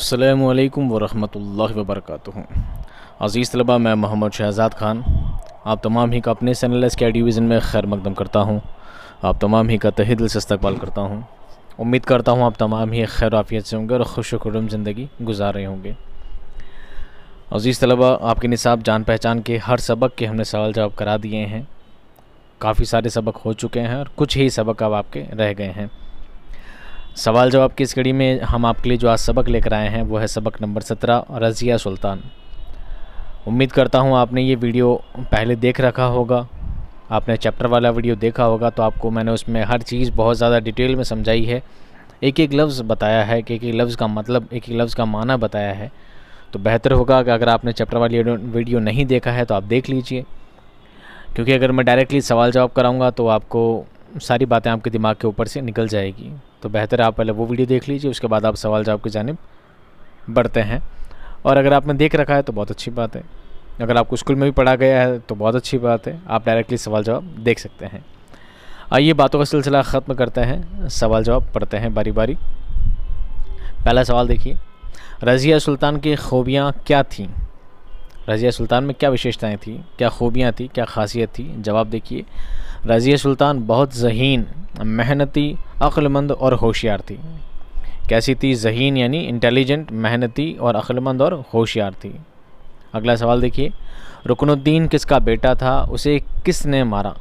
अस्सलामु अलैकुम वरहमतुल्लाहि वबरकातुहू। अज़ीज़ तलबा, मैं मोहम्मद शहज़ाद ख़ान आप तमाम ही का अपने चैनल SK डिवीज़न में खैर मकदम करता हूँ। आप तमाम ही का तहे दिल से इस्तक़बाल करता हूँ। उम्मीद करता हूँ आप तमाम ही खैर आफ़ियत से होंगे और खुश खुर्रम ज़िंदगी गुजार रहे होंगे। अज़ीज़ तलबा, आपके निसाब जान पहचान के हर सबक के हमने सवाल जवाब करा दिए हैं। काफ़ी सारे सबक हो चुके हैं और कुछ ही सबक अब आपके रह गए हैं। सवाल जवाब की इस कड़ी में हम आपके लिए जो आज सबक लेकर आए हैं वो है सबक नंबर 17, रज़िया सुल्तान। उम्मीद करता हूँ आपने ये वीडियो पहले देख रखा होगा, आपने चैप्टर वाला वीडियो देखा होगा, तो आपको मैंने उसमें हर चीज़ बहुत ज़्यादा डिटेल में समझाई है। एक एक लफ्ज़ बताया है कि एक एक लफ्ज़ का मतलब, एक एक लफ्ज़ का माना बताया है। तो बेहतर होगा कि अगर आपने चैप्टर वाली वीडियो नहीं देखा है तो आप देख लीजिए, क्योंकि अगर मैं डायरेक्टली सवाल जवाब कराऊँगा तो आपको सारी बातें आपके दिमाग के ऊपर से निकल जाएगी। तो बेहतर है आप पहले वो वीडियो देख लीजिए, उसके बाद आप सवाल जवाब की जानिब बढ़ते हैं। और अगर आपने देख रखा है तो बहुत अच्छी बात है, अगर आपको स्कूल में भी पढ़ा गया है तो बहुत अच्छी बात है, आप डायरेक्टली सवाल जवाब देख सकते हैं। आइए बातों का सिलसिला ख़त्म करते हैं, सवाल जवाब पढ़ते हैं बारी बारी। पहला सवाल देखिए, रज़िया सुल्तान की खूबियाँ क्या थीं? रज़िया सुल्तान में क्या विशेषताएं थी, क्या खूबियाँ थी, क्या खासियत थी? जवाब देखिए, रज़िया सुल्तान बहुत ज़हीन, मेहनती, अक्लमंद और होशियार थी। कैसी थी? ज़हीन यानी इंटेलिजेंट, मेहनती और अक्लमंद और होशियार थी। अगला सवाल देखिए, रुकनुद्दीन किसका बेटा था? उसे किसने मारा?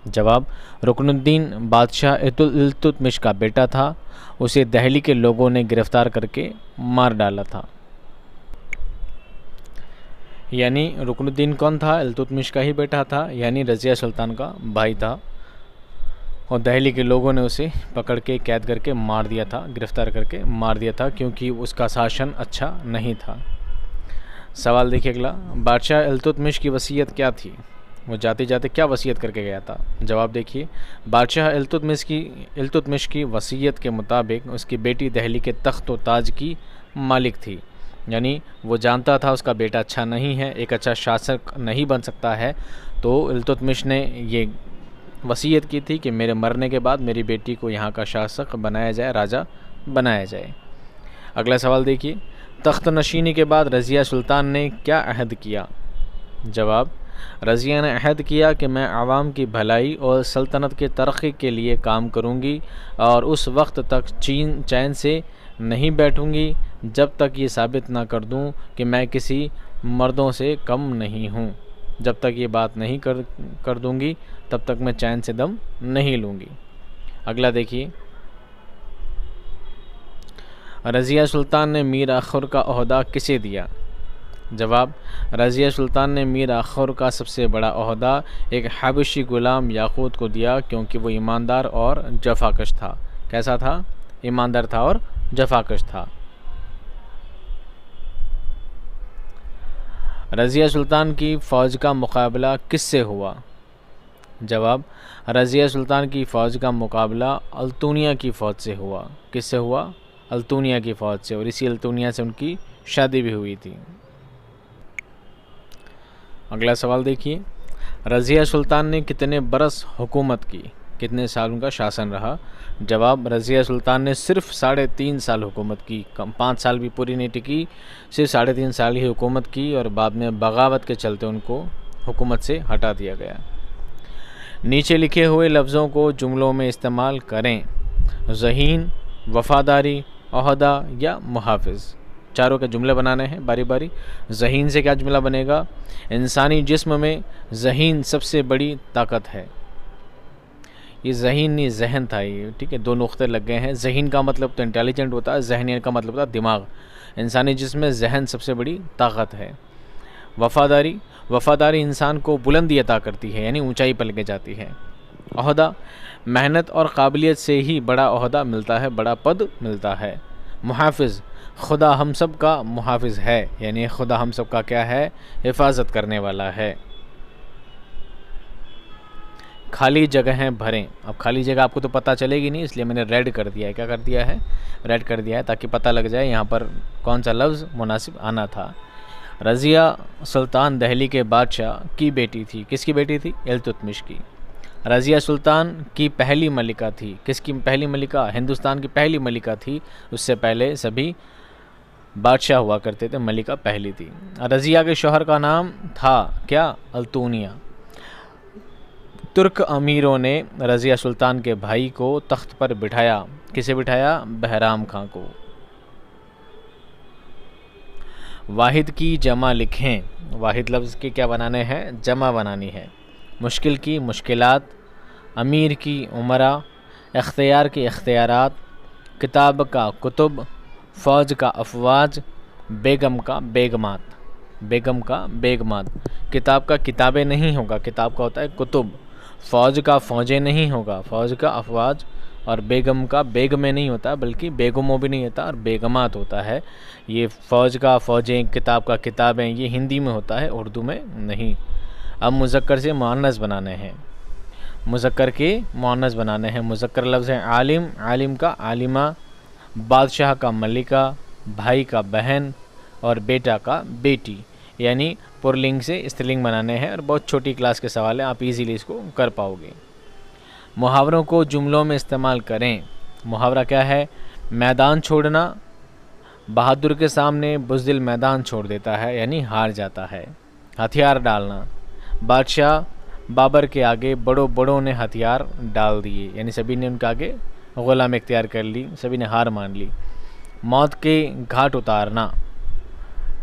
जवाब, रुकनुद्दीन बादशाह इल्तुतमिश का बेटा था। उसे दिल्ली के लोगों ने गिरफ़्तार करके मार डाला था। यानी रुकनुद्दीन कौन था? इल्तुतमिश का ही बेटा था, यानी रज़िया सुल्तान का भाई था, और दिल्ली के लोगों ने उसे पकड़ के कैद करके मार दिया था, गिरफ़्तार करके मार दिया था, क्योंकि उसका शासन अच्छा नहीं था। सवाल देखिए अगला, बादशाह इल्तुतमिश की वसीयत क्या थी? वो जाते जाते क्या वसीयत करके गया था? जवाब देखिए, बादशाह इल्तुतमिश की वसीयत के मुताबिक उसकी बेटी दिल्ली के तख्त व ताज की मालिक थी। यानी वो जानता था उसका बेटा अच्छा नहीं है, एक अच्छा शासक नहीं बन सकता है, तो इल्तुतमिश ने ये वसीयत की थी कि मेरे मरने के बाद मेरी बेटी को यहाँ का शासक बनाया जाए, राजा बनाया जाए। अगला सवाल देखिए, तख्त नशीनी के बाद रज़िया सुल्तान ने क्या अहद किया? जवाब, रज़िया ने अहद किया कि मैं आवाम की भलाई और सल्तनत के तरक्की के लिए काम करूँगी और उस वक्त तक चैन से नहीं बैठूँगी जब तक ये साबित ना कर दूँ कि मैं किसी मर्दों से कम नहीं हूँ। जब तक ये बात नहीं कर दूँगी तब तक मैं चैन से दम नहीं लूँगी। अगला देखिए, रज़िया सुल्तान ने मीर आखुर का ओहदा किसे दिया? जवाब, रज़िया सुल्तान ने मीर आखुर का सबसे बड़ा ओहदा एक हबशी गुलाम याकूत को दिया, क्योंकि वो ईमानदार और जफाकश था। कैसा था? ईमानदार था और जफाकश था। रज़िया सुल्तान की फ़ौज का मुकाबला किससे हुआ? जवाब, रज़िया सुल्तान की फ़ौज का मुकाबला अल्तुनिया की फ़ौज से हुआ। किससे हुआ? अल्तुनिया की फ़ौज से, और इसी अल्तुनिया से उनकी शादी भी हुई थी। अगला सवाल देखिए, रज़िया सुल्तान ने कितने बरस हुकूमत की? कितने साल उनका शासन रहा? जवाब, रज़िया सुल्तान ने सिर्फ 3.5 साल हुकूमत की, 5 साल भी पूरी नहीं टिकी, सिर्फ 3.5 साल ही हुकूमत की, और बाद में बगावत के चलते उनको हुकूमत से हटा दिया गया। नीचे लिखे हुए लफ्ज़ों को जुमलों में इस्तेमाल करें। ज़हीन, वफ़ादारी, ओहदा या मुहाफ़िज़। चारों के जुमले बनाने हैं बारी बारी। ज़हीन से क्या जुमला बनेगा? इंसानी जिस्म में ज़हीन सबसे बड़ी ताकत है। ये ज़हीन नहीं, जहन था ये, ठीक है, 2 नुक्ते लग गए हैं। ज़हीन का मतलब तो इंटेलिजेंट होता है, ज़हन का मतलब होता है दिमाग। इंसानी जिस्म में जहन सबसे बड़ी ताकत है। वफ़ादारी, वफ़ादारी इंसान को बुलंदी अता करती है, यानी ऊंचाई पर लेके जाती है। ओहदा, मेहनत और काबिलियत से ही बड़ा ओहदा मिलता है, बड़ा पद मिलता है। मुहाफ़िज़, खुदा हम सब का मुहाफ़िज़ है, यानी खुदा हम सब का क्या है? हिफाजत करने वाला है। खाली जगहें भरें। अब खाली जगह आपको तो पता चलेगी नहीं, इसलिए मैंने रेड कर दिया है। क्या कर दिया है? रेड कर दिया है, ताकि पता लग जाए यहाँ पर कौन सा लफ्ज़ मुनासिब आना था। रज़िया सुल्तान दिल्ली के बादशाह की बेटी थी। किसकी बेटी थी? इल्तुतमिश की। रज़िया सुल्तान की पहली मलिका थी। किसकी पहली मलिका? हिंदुस्तान की पहली मलिका थी। उससे पहले सभी बादशाह हुआ करते थे, मलिका पहली थी। रज़िया के शौहर का नाम था क्या? अल्तूनिया। तुर्क अमीरों ने रज़िया सुल्तान के भाई को तख्त पर बिठाया। किसे बिठाया? बहराम खां को। वाहिद की जमा लिखें। वाहिद लफ्ज़ के क्या बनाने हैं? जमा बनानी है। मुश्किल की मुश्किलात, अमीर की उमरा, इख्तियार की इख्तियारात, किताब का कुतुब, फ़ौज का अफवाज, बेगम का बेगमात। बेगम का बेगमात। किताब का किताबें नहीं होगा, किताब का होता है कुतुब। फ़ौज का फ़ौजें नहीं होगा, फ़ौज का अफवाज। और बेगम का बेग में नहीं होता, बल्कि बेगमों भी नहीं होता और बेगमात होता है। ये फ़ौज का फ़ौजें, किताब का किताबें, ये हिंदी में होता है, उर्दू में नहीं। अब मुज़क्कर से मुअन्नस बनाने हैं। मुज़क्कर के मुअन्नस बनाने हैं। मुज़क्कर लफ्ज़ है आलिम, आलिम का आलिमा, बादशाह का मलिका, भाई का बहन और बेटा का बेटी। यानी पुरलिंग से स्त्रीलिंग बनाने हैं और बहुत छोटी क्लास के सवाल हैं, आप इजीली इसको कर पाओगे। मुहावरों को जुमलों में इस्तेमाल करें। मुहावरा क्या है? मैदान छोड़ना, बहादुर के सामने बुज़दिल मैदान छोड़ देता है, यानी हार जाता है। हथियार डालना, बादशाह बाबर के आगे बड़ों ने हथियार डाल दिए, यानी सभी ने उनके आगे ग़ुलाम इख्तियार कर ली, सभी ने हार मान ली। मौत के घाट उतारना,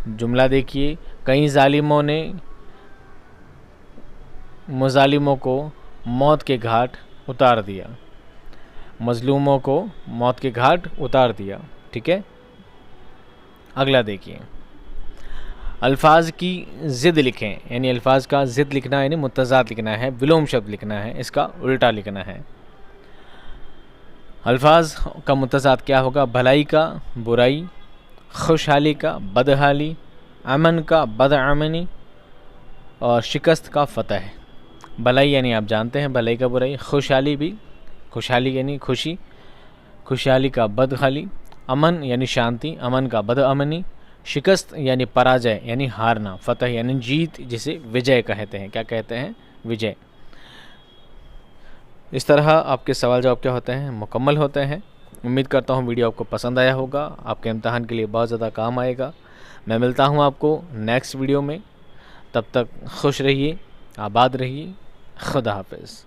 जुमला देखिए, कई ज़ालिमों ने मुज़ालिमों को मौत के घाट उतार दिया, मज़लूमों को मौत के घाट उतार दिया। ठीक है, अगला देखिए, अल्फाज की ज़िद लिखें। यानी अल्फाज का ज़िद लिखना है, यानी मुतज़ाद लिखना है, विलोम शब्द लिखना है, इसका उल्टा लिखना है। अल्फाज का मुतज़ाद क्या होगा? भलाई का बुराई, खुशहाली का बदहाली, अमन का बदअमनी और शिकस्त का फ़तह। भलाई यानी आप जानते हैं भलाई का बुराई, खुशहाली भी, खुशहाली यानी खुशी, खुशहाली का बदहाली, अमन यानी शांति, अमन का बदअमनी, शिकस्त यानी पराजय यानी हारना, फ़तह यानी जीत, जिसे विजय कहते हैं। क्या कहते हैं? विजय। इस तरह आपके सवाल जवाब क्या होते हैं? मुकम्मल होते हैं। उम्मीद करता हूँ वीडियो आपको पसंद आया होगा, आपके इम्तहान के लिए बहुत ज़्यादा काम आएगा। मैं मिलता हूँ आपको नेक्स्ट वीडियो में, तब तक खुश रहिए, आबाद रहिए, खुदा हाफिज़।